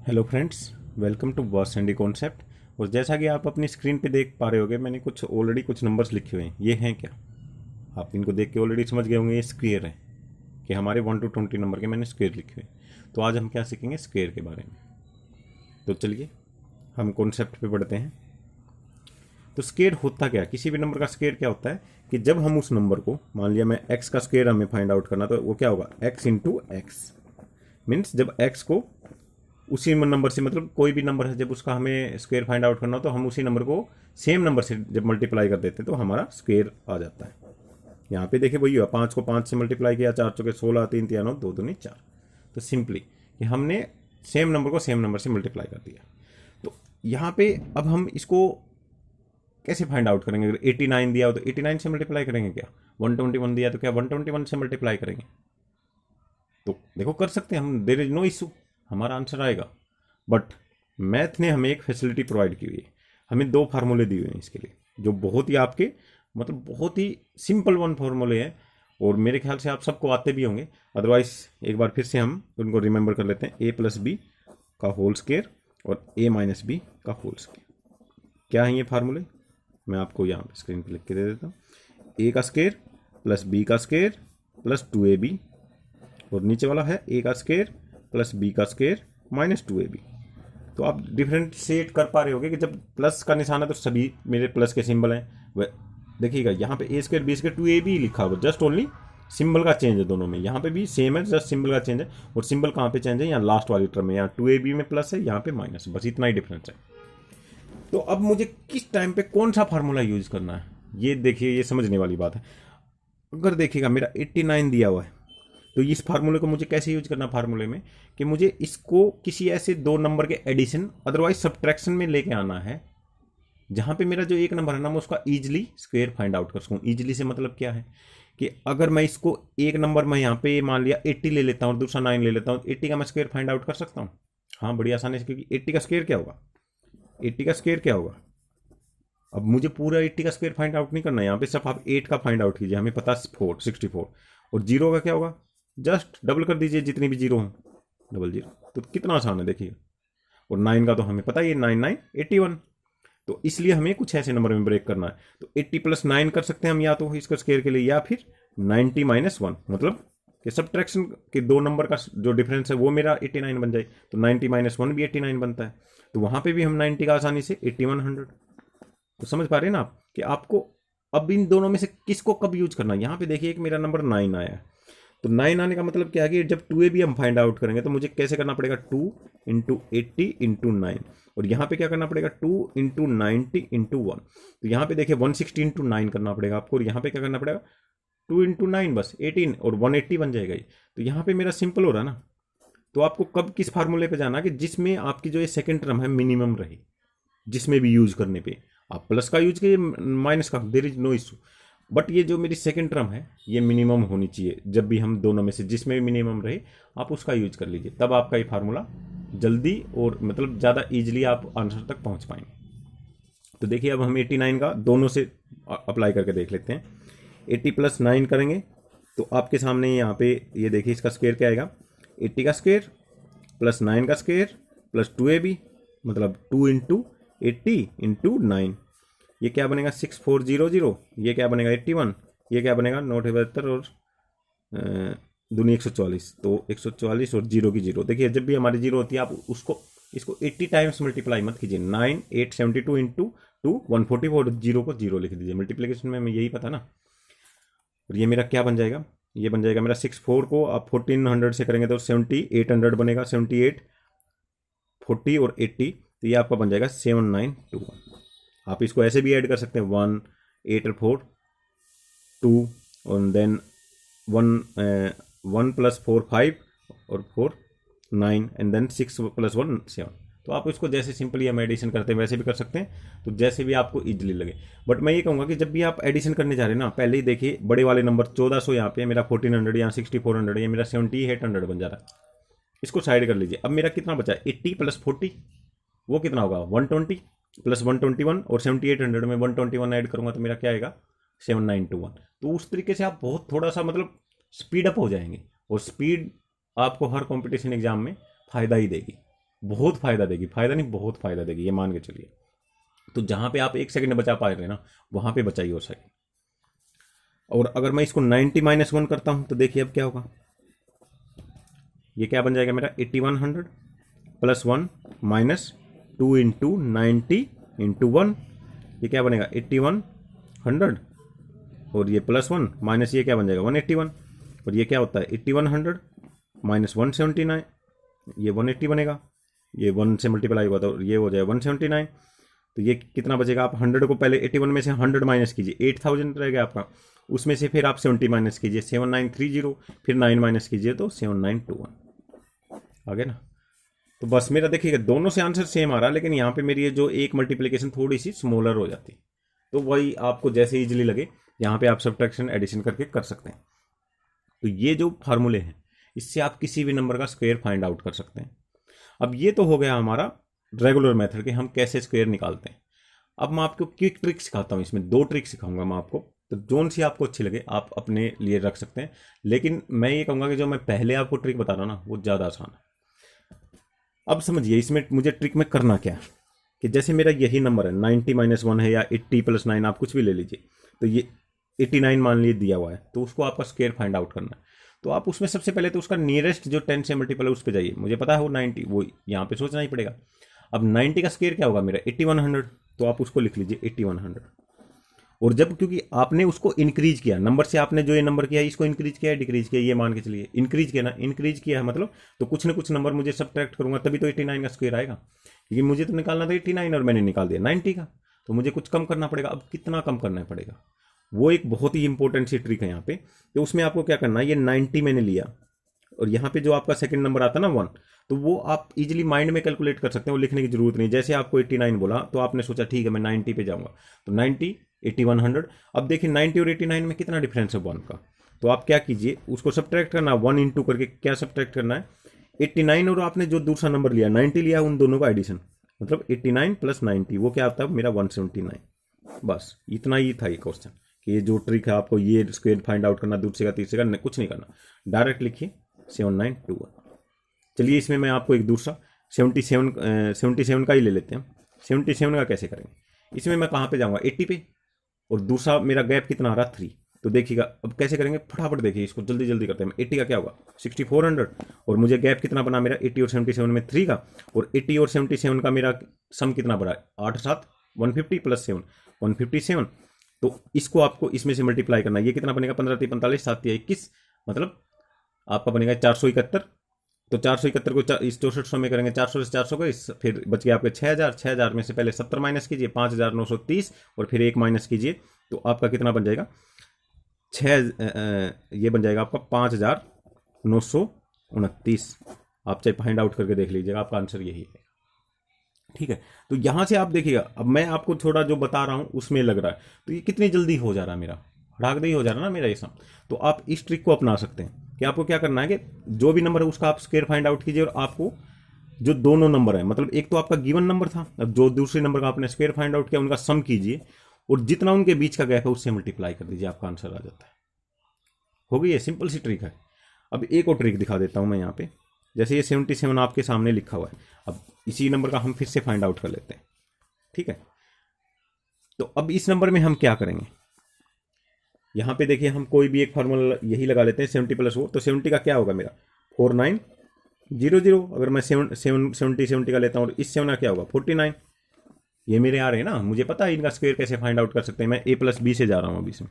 Hello friends, welcome to boss Andy concept. और जैसा कि आप अपनी स्क्रीन पे देख पा रहे होंगे, मैंने ऑलरेडी कुछ नंबर्स लिखे हुए हैं। ये हैं क्या? आप इनको देख के ऑलरेडी समझ गए होंगे, ये स्क्वेयर है कि हमारे 1 to 20 नंबर के मैंने स्क्वेयर लिखे हुए हैं। तो आज हम क्या सीखेंगे स्क्वेयर के बारे में। तो चलिए हम कॉन्सेप्ट पे बढ़ते हैं। तो स्क्वेयर होता क्या? किसी भी नंबर का स्क्वेयर क्या होता है कि जब हम उस नंबर को, मान लिया मैं एक्स का स्क्वेयर हमें फाइंड आउट करना, तो वो क्या होगा? X into x. मीन्स जब एक्स को उसी नंबर से, मतलब कोई भी नंबर है, जब उसका हमें स्क्वायर फाइंड आउट करना हो तो हम उसी नंबर को सेम नंबर से जब मल्टीप्लाई कर देते हैं तो हमारा स्क्वायर आ जाता है। यहाँ पे देखिए वही हुआ, 5 को 5 से मल्टीप्लाई किया, 4 चौके 16, 3 तिया 9, 2 दूनी 4। तो सिंपली कि हमने सेम नंबर को सेम नंबर से मल्टीप्लाई कर दिया। तो यहाँ पे अब हम इसको कैसे फाइंड आउट करेंगे? अगर 89 दिया हो तो 89 से मल्टीप्लाई करेंगे क्या? 121 दिया तो क्या 121 से मल्टीप्लाई करेंगे? तो देखो कर सकते हैं हम, देयर इज नो इशू, हमारा आंसर आएगा। बट मैथ ने हमें एक फैसिलिटी प्रोवाइड की हुई है, हमें 2 फार्मूले दिए हुए हैं इसके लिए, जो बहुत ही आपके मतलब बहुत ही सिंपल वन फार्मूले हैं। और मेरे ख्याल से आप सबको आते भी होंगे, अदरवाइज एक बार फिर से हम उनको रिमेंबर कर लेते हैं। ए प्लस बी का होल स्क्वायर और ए माइनस बी का होल स्क्वायर। क्या है ये फार्मूले? मैं आपको यहाँ पे स्क्रीन पर लिख के दे देता हूँ। ए का स्क्वायर प्लस बी का स्क्वायर प्लस 2ab, और नीचे वाला है ए का स्क्वायर प्लस बी का स्क्वायर माइनस 2ab। तो आप डिफरेंशिएट कर पा रहे होगे कि जब प्लस का निशान है तो सभी मेरे प्लस के सिंबल हैं। वह देखिएगा यहाँ पे ए स्क्वायर बी स्क्वायर 2ab लिखा हुआ, जस्ट ओनली सिंबल का चेंज है दोनों में। यहाँ पे भी सेम है, जस्ट सिंबल का चेंज है। और सिंबल कहाँ पे चेंज है? यहाँ लास्ट वाली टर्म में, यहाँ 2ab में प्लस है, यहाँ पे माइनस, बस इतना ही डिफरेंस है। तो अब मुझे किस टाइम पे कौन सा फार्मूला यूज करना है, ये देखिए, ये समझने वाली बात है। अगर देखिएगा मेरा 89 दिया हुआ है, तो इस फार्मूले को मुझे कैसे यूज करना फार्मूले में, कि मुझे इसको किसी ऐसे 2 नंबर के एडिशन अदरवाइज सब्ट्रैक्शन में लेके आना है जहां पे मेरा जो एक नंबर है ना, मैं उसका इजिली स्क्वायर फाइंड आउट कर सकूँ। इजिली से मतलब क्या है कि अगर मैं इसको एक नंबर में यहाँ पे मान लिया 80 ले लेता हूँ और दूसरा 9 ले लेता हूँ, 80 का मैं स्क्वायर फाइंड आउट कर सकता हूँ। हाँ, बड़ी आसानी से, क्योंकि 80 का स्क्वायर क्या होगा? 80 का स्क्वायर क्या होगा? अब मुझे पूरा 80 का स्क्वायर फाइंड आउट नहीं करना है, यहाँ पे सिर्फ आप 8 का फाइंड आउट कीजिए, हमें पता 64। और जीरो का क्या होगा? जस्ट डबल कर दीजिए, जितनी भी जीरो हैं डबल जीरो। तो कितना आसान है देखिए। और 9 का तो हमें पता ही है, 9 9 81। तो इसलिए हमें कुछ ऐसे नंबर में ब्रेक करना है। तो 80 प्लस 9 कर सकते हैं हम, या तो इसका स्क्वायर के लिए, या फिर 90 माइनस 1, मतलब कि सब्ट्रैक्शन के 2 नंबर का जो डिफरेंस है वो मेरा 89 बन जाए। तो 90 माइनस 1 भी 89 बनता है। तो वहां पे भी हम 90 का आसानी से 8100। तो समझ पा रहे हैं ना आप कि आपको अब इन दोनों में से किसको कब यूज करना है। यहाँ पे देखिए एक मेरा नंबर 9 आया है, तो 9 आने का मतलब क्या है कि जब 2ab हम फाइंड आउट करेंगे तो मुझे कैसे करना पड़ेगा? 2 इंटू 80 इंटू 9। और यहाँ पे क्या करना पड़ेगा? 2 इंटू 90 इंटू 1। तो यहाँ पे देखिए 160 इंटू 9 करना पड़ेगा आपको। और यहाँ पे क्या करना पड़ेगा? 2 इंटू 9 बस 18, और 180 बन जाएगा ये। तो यहाँ पे मेरा सिंपल हो रहा है ना। तो आपको कब किस फार्मूले पे जाना कि जिसमें आपकी जो ये सेकेंड टर्म है मिनिमम रहे, जिसमें भी यूज करने पे। आप प्लस का यूज कीजिए, माइनस का, there is no issue. But ये जो मेरी सेकंड टर्म है ये मिनिमम होनी चाहिए। जब भी हम दोनों में से जिसमें भी मिनिमम रहे आप उसका यूज कर लीजिए, तब आपका ये फार्मूला जल्दी और मतलब ज़्यादा इजीली आप आंसर तक पहुंच पाएंगे। तो देखिए अब हम 89 का दोनों से अप्लाई करके देख लेते हैं। 80 प्लस 9 करेंगे तो आपके सामने यहाँ पे ये देखिए इसका स्क्वायर क्या आएगा? 80 का स्क्वायर प्लस 9 का स्क्वायर प्लस 2ab, मतलब 2 इंटू 80 इंटू 9। ये क्या बनेगा? 6400। ये क्या बनेगा? 81। ये क्या बनेगा? 972 और दूनी 144। तो 144 और जीरो की जीरो। देखिए जब भी हमारी जीरो होती है आप उसको इसको 80 टाइम्स मल्टीप्लाई मत कीजिए। 9 872 इंटू 2 144, जीरो को जीरो लिख दीजिए। मल्टीप्लीकेशन में हमें यही पता ना। और ये मेरा क्या बन जाएगा? ये बन जाएगा मेरा 64 को आप 1400 से करेंगे तो 7800 बनेगा। 78 40 और 80, तो ये आपका बन जाएगा 7921। आप इसको ऐसे भी ऐड कर सकते हैं, 1 8 और 4 2, और देन 1 प्लस 4 5 और 4 9, एंड देन 6 प्लस 1 7। तो आप इसको जैसे सिंपली हम एडिशन करते हैं वैसे भी कर सकते हैं, तो जैसे भी आपको इजीली लगे। बट मैं ये कहूँगा कि जब भी आप एडिशन करने जा रहे हैं ना, पहले ही देखिए बड़े वाले नंबर 1400 यहाँ पे मेरा 1400, यहाँ 6400, ये मेरा 7800 बन जा रहा है। इसको साइड कर लीजिए। अब मेरा कितना बचा है? 80 प्लस 40, वो कितना होगा? 120 प्लस 121, और 7800 में 121 ऐड करूंगा तो मेरा क्या आएगा? 7921। तो उस तरीके से आप बहुत थोड़ा सा मतलब स्पीड अप हो जाएंगे, और स्पीड आपको हर कंपटीशन एग्जाम में फायदा ही देगी। बहुत फायदा देगी, फायदा नहीं बहुत फायदा देगी, ये मान के चलिए। तो जहां पे आप 1 सेकंड बचा पा रहे हैं ना, वहां पे बचाइए वो सेकंड। और अगर मैं इसको 90 - 1 करता हूं तो देखिए अब क्या होगा, ये क्या बन जाएगा मेरा 8100 प्लस 1 माइनस 2 इंटू 90 इंटू 1, ये क्या बनेगा 8100, और ये प्लस 1 माइनस ये क्या बन जाएगा 181, और ये क्या होता है 8100 माइनस 179, ये 180 बनेगा, ये 1 से मल्टीप्लाई हुआ तो ये हो जाएगा 179। तो ये कितना बचेगा, आप 100 को पहले 81 में से 100 माइनस कीजिए, 8000 रहेगा आपका, उसमें से फिर आप 70 माइनस कीजिए 7930, फिर 9 माइनस कीजिए तो 7921 आ गया ना। तो बस मेरा देखिएगा दोनों से आंसर सेम आ रहा है, लेकिन यहाँ पे मेरी ये जो एक मल्टीप्लिकेशन थोड़ी सी स्मॉलर हो जाती, तो वही आपको जैसे इजीली लगे यहाँ पे आप सब्ट्रैक्शन एडिशन करके कर सकते हैं। तो ये जो फार्मूले हैं इससे आप किसी भी नंबर का स्क्वायर फाइंड आउट कर सकते हैं। अब ये तो हो गया हमारा रेगुलर मेथड कि हम कैसे स्क्वायर निकालते हैं। अब मैं आपको क्विक ट्रिक सिखाता हूँ, इसमें 2 ट्रिक सिखाऊंगा मैं आपको, तो जोन सी आपको अच्छी लगे आप अपने लिए रख सकते हैं। लेकिन मैं ये कहूँगा कि जो मैं पहले आपको ट्रिक बता रहा हूँ ना वो ज़्यादा आसान है। अब समझिए इसमें मुझे ट्रिक में करना क्या है, कि जैसे मेरा यही नंबर है 90 - 1 है या 80 + 9 आप कुछ भी ले लीजिए, तो ये 89 मान लीजिए दिया हुआ है, तो उसको आपका स्क्वायर फाइंड आउट करना है। तो आप उसमें सबसे पहले तो उसका नियरेस्ट जो 10 से मल्टीपल है उस पर जाइए, मुझे पता है वो 90, वो यहाँ पे सोचना ही पड़ेगा। अब 90 का स्क्वायर क्या होगा मेरा 8100, तो आप उसको लिख लीजिए 8100। और जब क्योंकि आपने उसको इंक्रीज किया नंबर से, आपने जो ये नंबर किया है इसको इंक्रीज किया है डिक्रीज किया, ये मान के चलिए इंक्रीज किया ना, इंक्रीज किया है मतलब तो कुछ ना कुछ नंबर मुझे सब्ट्रैक्ट करूंगा तभी तो 89 का स्क्वायर आएगा, क्योंकि मुझे तो निकालना था 89 और मैंने निकाल दिया 90 का, तो मुझे कुछ कम करना पड़ेगा। अब कितना कम करना पड़ेगा, वो एक बहुत ही इंपॉर्टेंट सी ट्रिक है यहाँ पे। तो उसमें आपको क्या करना है, ये 90 मैंने लिया और यहाँ पे जो आपका सेकंड नंबर आता है ना 1, तो वो आप इजीली माइंड में कैलकुलेट कर सकते हैं, वो लिखने की जरूरत नहीं। जैसे आपको 89 बोला तो आपने सोचा ठीक है मैं 90 पे जाऊंगा, तो 90 8100। अब देखिए 90 और 89 में कितना डिफरेंस है 1 का, तो आप क्या कीजिए उसको सब्ट्रैक्ट करना 1 इंटू करके, क्या सब्ट्रैक्ट करना है 89 और आपने जो दूसरा नंबर लिया 90 लिया, उन दोनों का एडिशन, मतलब 89 + 90 वो क्या आता है मेरा 179। बस इतना ही था ये क्वेश्चन, कि ये जो ट्रिक है आपको ये स्क्वायर फाइंड आउट करना, दूसरे का तीसरे का कुछ नहीं करना, डायरेक्ट लिखिए 7921। चलिए इसमें मैं आपको एक दूसरा 77 का ही ले लेते हैं। 77 का कैसे करेंगे, इसमें मैं कहाँ पे जाऊँगा 80 पे, और दूसरा मेरा गैप कितना आ रहा 3, तो देखिएगा अब कैसे करेंगे फटाफट देखिए इसको जल्दी जल्दी करते हैं। 80 का क्या होगा 6400, और मुझे गैप कितना बना मेरा 80 और 77 में 3 का, और 80 और 77 का मेरा सम कितना बना 8 7 150 + 7 157। तो इसको आपको इसमें से मल्टीप्लाई करना है, ये कितना बनेगा 15 3 45 7 3 21, मतलब आपका बनेगा 471। तो 471 को इस 6400 में करेंगे 400 से 400 को फिर बच गया आपके 6000। 6000 में से पहले 70 माइनस कीजिए 5930, और फिर 1 माइनस कीजिए तो आपका कितना बन जाएगा ये बन जाएगा आपका 5929। आप चाहे फाइंड आउट करके देख लीजिएगा, आपका आंसर यही है। ठीक है, तो यहां से आप देखिएगा, अब मैं आपको थोड़ा जो बता रहा हूं उसमें लग रहा है तो ये कितनी जल्दी हो जा रहा है मेरा, हड़ाक दे ही हो जा रहा है ना मेरा ये सम। तो आप इस ट्रिक को अपना सकते हैं कि आपको क्या करना है कि जो भी नंबर है उसका आप स्क्वायर फाइंड आउट कीजिए, और आपको जो दोनों नंबर है, मतलब एक तो आपका गिवन नंबर था, अब जो दूसरे नंबर का आपने स्क्वायर फाइंड आउट किया उनका सम कीजिए, और जितना उनके बीच का गैप है उससे मल्टीप्लाई कर दीजिए, आपका आंसर आ जाता है। हो गई, ये सिंपल सी ट्रिक है। अब एक और ट्रिक दिखा देता हूं मैं यहाँ पे, जैसे ये 77 आपके सामने लिखा हुआ है, अब इसी नंबर का हम फिर से फाइंड आउट कर लेते हैं। ठीक है, तो अब इस नंबर में हम क्या करेंगे, यहाँ पे देखिए हम कोई भी एक फार्मूला यही लगा लेते हैं 70 + 4, तो 70 का क्या होगा मेरा 4900। अगर मैं 70 का लेता हूँ और इस 7 का क्या होगा 49। ये मेरे आ रहे हैं ना, मुझे पता है इनका स्क्वायर कैसे फाइंड आउट कर सकते हैं, मैं a + b से जा रहा हूँ अभी इसमें।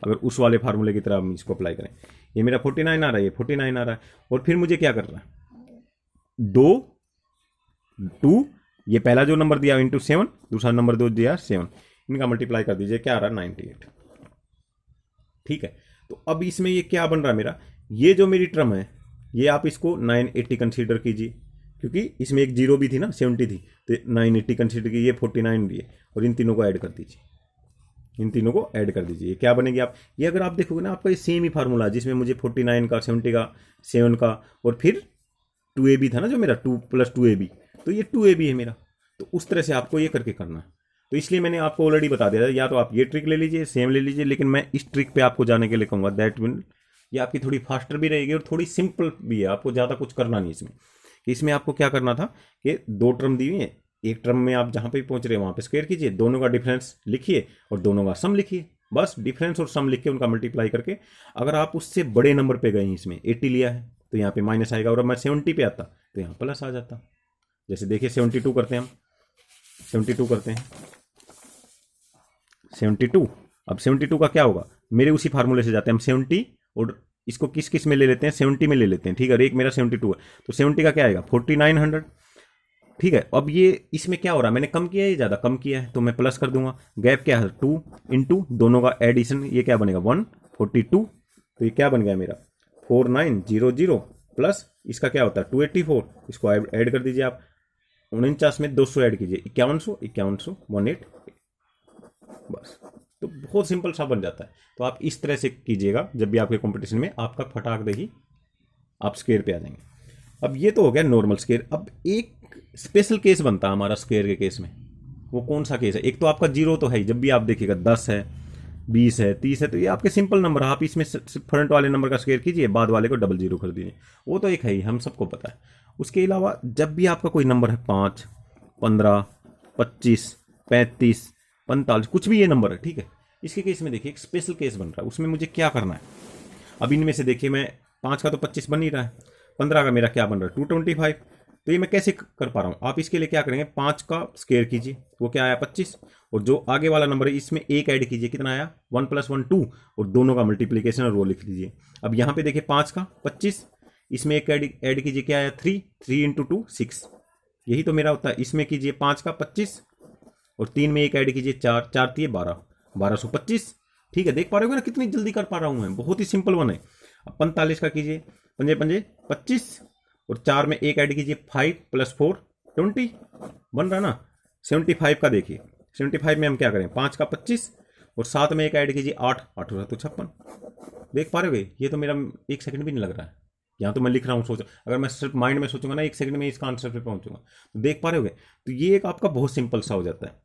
अगर उस वाले फार्मूले की तरह हम इसको अप्लाई करें, ये मेरा 49 आ रहा है, ये 49 आ रहा है, और फिर मुझे क्या कर रहा है 2 ये पहला जो नंबर दिया इंटू 7, दूसरा नंबर दो दिया 7, इनका मल्टीप्लाई कर दीजिए, क्या आ रहा है 98। ठीक है, तो अब इसमें ये क्या बन रहा है मेरा, ये जो मेरी टर्म है ये आप इसको 980 कंसीडर कीजिए, क्योंकि इसमें एक जीरो भी थी ना 70 थी, तो 980 कंसीडर कीजिए, 49 भी है, और इन तीनों को ऐड कर दीजिए, इन तीनों को ऐड कर दीजिए, क्या बनेगी आप ये अगर आप देखोगे ना आपका ये सेम ही फार्मूला है, जिसमें मुझे 49 का 70 का 7 का और फिर 2ab था ना जो मेरा 2 + 2ab, तो ये 2ab है मेरा। तो उस तरह से आपको ये करके करना है, तो इसलिए मैंने आपको ऑलरेडी बता दिया, या तो आप ये ट्रिक ले लीजिए सेम ले लीजिए, लेकिन मैं इस ट्रिक पे आपको जाने के लिए कहूँगा, दैट विल ये आपकी थोड़ी फास्टर भी रहेगी और थोड़ी सिंपल भी है, आपको ज़्यादा कुछ करना नहीं इसमें, कि इसमें आपको क्या करना था कि 2 टर्म दी हुई है, एक टर्म में आप जहाँ पे पहुँच रहे हैं वहाँ पे स्क्वायर कीजिए, दोनों का डिफरेंस लिखिए और दोनों का सम लिखिए। बस डिफरेंस और सम लिख के उनका मल्टीप्लाई करके, अगर आप उससे बड़े नंबर पे गए हैं, इसमें 80 लिया है तो यहाँ पे माइनस आएगा, और अब मैं 70 पे आता तो यहाँ प्लस आ जाता। जैसे देखिए 72 करते हैं हम, 72 करते हैं, 72। अब 72 का क्या होगा, मेरे उसी फार्मूले से जाते हैं हम, 70 और इसको किस किस में ले लेते हैं, 70 में ले लेते हैं, ठीक है। और एक मेरा 72 है तो 70 का क्या आएगा, 4900, ठीक है। अब ये इसमें क्या हो रहा है, मैंने कम किया है, ज़्यादा कम किया है, तो मैं प्लस कर दूंगा। गैप क्या है, 2 इंटू दोनों का एडिशन, ये क्या बनेगा 142, तो ये क्या बन गया मेरा 4900 प्लस इसका क्या होता है 284, इसको ऐड कर दीजिए आप, 49 में 200 ऐड कीजिए, 5100, 18, बस। तो बहुत सिंपल सा बन जाता है। तो आप इस तरह से कीजिएगा, जब भी आपके कंपटीशन में आपका फटाक दे ही आप स्क्वायर पे आ जाएंगे। अब ये तो हो गया नॉर्मल स्क्वायर। अब एक स्पेशल केस बनता है हमारा स्क्वायर के केस में। वो कौन सा केस है, एक तो आपका जीरो तो है ही, जब भी आप देखिएगा 10 है, 20 है, 30 है, तो ये आपके सिंपल नंबर है, आप इसमें फ्रंट वाले नंबर का स्क्वायर कीजिए, बाद वाले को डबल जीरो कर दीजिए, वो तो एक है ही, हम सबको पता है। उसके अलावा जब भी आपका कोई नंबर है 5, 15, 25, 35, 45, कुछ भी ये नंबर है, ठीक है, इसके केस में देखिए एक स्पेशल केस बन रहा है। उसमें मुझे क्या करना है, अब इनमें से देखिए मैं 5 का तो 25 बन ही रहा है, 15 का मेरा क्या बन रहा है 225, तो ये मैं कैसे कर पा रहा हूँ। आप इसके लिए क्या करेंगे, 5 का स्क्वायर कीजिए, वो क्या आया 25, और जो आगे वाला नंबर है इसमें एक ऐड कीजिए, कितना आया 1 + 1 2, और दोनों का मल्टीप्लीकेशन और वो लिख लीजिए। अब यहाँ पे देखिए 5 का 25, इसमें एक ऐड कीजिए, क्या आया 3, 3 × 2 6, यही तो मेरा होता है। इसमें कीजिए 5 का 25 और 3 में एक ऐड कीजिए 4, 4 × 3 12, 1225, ठीक है। देख पा रहे हो ना कितनी जल्दी कर पा रहा हूँ मैं, बहुत ही सिंपल वन है। अब 45 का कीजिए, 5 × 5 25, और 4 में एक ऐड कीजिए 5 + 4 20, बन रहा ना। 75 का देखिए, 75 में हम क्या करें, 5 का 25 और 7 में एक ऐड कीजिए 8, 8 तो 56, देख पा रहे हो। ये तो मेरा 1 सेकंड भी नहीं लग रहा है, यहाँ तो मैं लिख रहा हूँ, सोच, अगर मैं सिर्फ माइंड में सोचूंगा ना 1 सेकंड में इसका आंसर पे पहुंचूंगा, तो देख पा रहे हो। तो ये एक आपका बहुत सिंपल सा हो जाता है।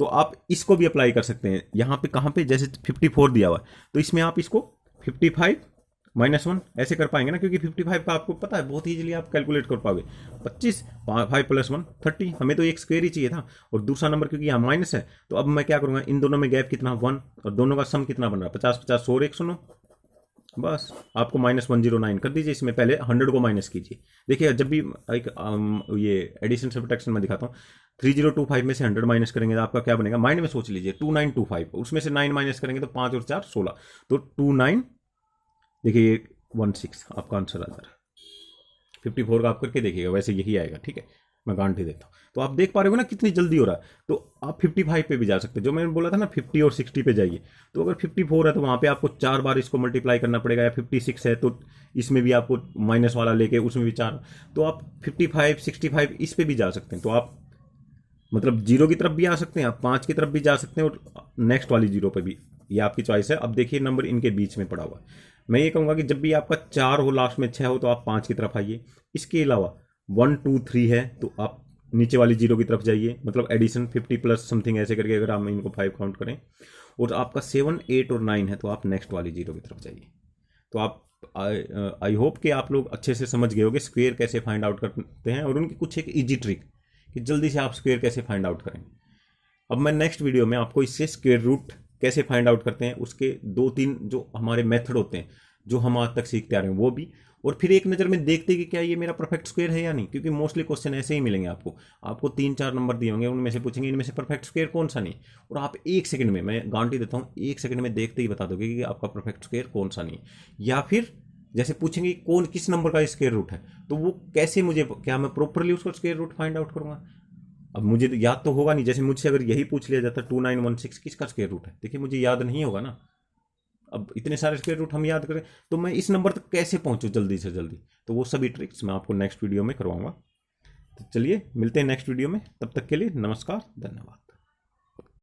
तो आप इसको भी अप्लाई कर सकते हैं यहाँ पे, कहाँ पे, जैसे 54 दिया हुआ है तो इसमें आप इसको 55 - 1 ऐसे कर पाएंगे ना, क्योंकि 55 का आपको पता है बहुत ईजिली आप कैलकुलेट कर पाओगे। 25, 5 + 1 30, हमें तो एक स्क्वायर ही चाहिए था, और दूसरा नंबर क्योंकि यहाँ माइनस है, तो अब मैं क्या करूँगा, इन दोनों में गैप कितना 1, और दोनों का सम कितना बन रहा है 50, 50, 100 और 109, बस आपको -109 कर दीजिए। इसमें पहले 100 को माइनस कीजिए। देखिए जब भी एक ये एडिशन सब्ट्रैक्शन में दिखाता हूँ, 3025 में से 100 माइनस करेंगे तो आपका क्या बनेगा, माइंड में सोच लीजिए 2925, उसमें से 9 माइनस करेंगे तो 5 और 4 16, तो 29, देखिए 16 आपका आंसर आ जा रहा है। 54 का आप करके देखिएगा, वैसे यही आएगा, ठीक है, मैं गारंटी देता हूँ। तो आप देख पा रहे हो ना कितनी जल्दी हो रहा है। तो आप 55 पे भी जा सकते हैं, जो मैंने बोला था ना 50 और 60 पे जाइए। तो अगर 54 है तो वहाँ पे आपको 4 बार इसको मल्टीप्लाई करना पड़ेगा, या 56 है तो इसमें भी आपको माइनस वाला लेके उसमें भी 4, तो आप 55, 65 इस पे भी जा सकते हैं। तो आप मतलब 0 की तरफ भी आ सकते हैं, आप 5 की तरफ भी जा सकते हैं, और नेक्स्ट वाली 0 पे भी, ये आपकी चॉइस है। अब देखिए नंबर इनके बीच में पड़ा हुआ है। मैं ये कहूँगा कि जब भी आपका 4 हो, लास्ट में 6 हो, तो आप 5 की तरफ आइए। इसके अलावा 1 2 3 है तो आप नीचे वाली 0 की तरफ जाइए, मतलब एडिशन 50 प्लस समथिंग ऐसे करके, अगर हम इनको 5 काउंट करें, और आपका 7 8 और 9 है तो आप नेक्स्ट वाली 0 की तरफ जाइए। तो आप आई होप कि आप लोग अच्छे से समझ गए होंगे स्क्वायर कैसे फाइंड आउट करते हैं, और उनकी कुछ एक ईजी ट्रिक कि जल्दी से आप स्क्वायर कैसे फाइंड आउट करें। अब मैं नेक्स्ट वीडियो में आपको इससे स्क्वायर रूट कैसे फाइंड आउट करते हैं, उसके 2-3 जो हमारे मेथड होते हैं जो हम आज तक सीखते आ रहे हैं वो भी, और फिर एक नज़र में देखते कि क्या ये मेरा परफेक्ट स्क्वायर है या नहीं, क्योंकि मोस्टली क्वेश्चन ऐसे ही मिलेंगे आपको 3-4 नंबर दिए होंगे, उनमें से पूछेंगे इनमें से परफेक्ट स्क्वायर कौन सा नहीं, और आप 1 सेकंड में, मैं गारंटी देता हूँ 1 सेकंड में देखते ही बता दोगे कि आपका परफेक्ट स्क्वायर कौन सा नहीं। या फिर जैसे पूछेंगे कौन किस नंबर का स्क्वायर रूट है, तो वो कैसे, मुझे क्या मैं प्रॉपरली उसका स्क्वायर रूट फाइंड आउट करूँगा। अब मुझे तो याद तो होगा नहीं, जैसे मुझसे अगर यही पूछ लिया जाता 2916 किसका स्क्वायर रूट है, देखिए मुझे याद नहीं होगा ना। अब इतने सारे स्क्वायर रूट हम याद करें तो मैं इस नंबर तक कैसे पहुंचूं जल्दी से जल्दी। तो वो सभी ट्रिक्स मैं आपको नेक्स्ट वीडियो में करवाऊंगा। तो चलिए मिलते हैं नेक्स्ट वीडियो में, तब तक के लिए नमस्कार, धन्यवाद।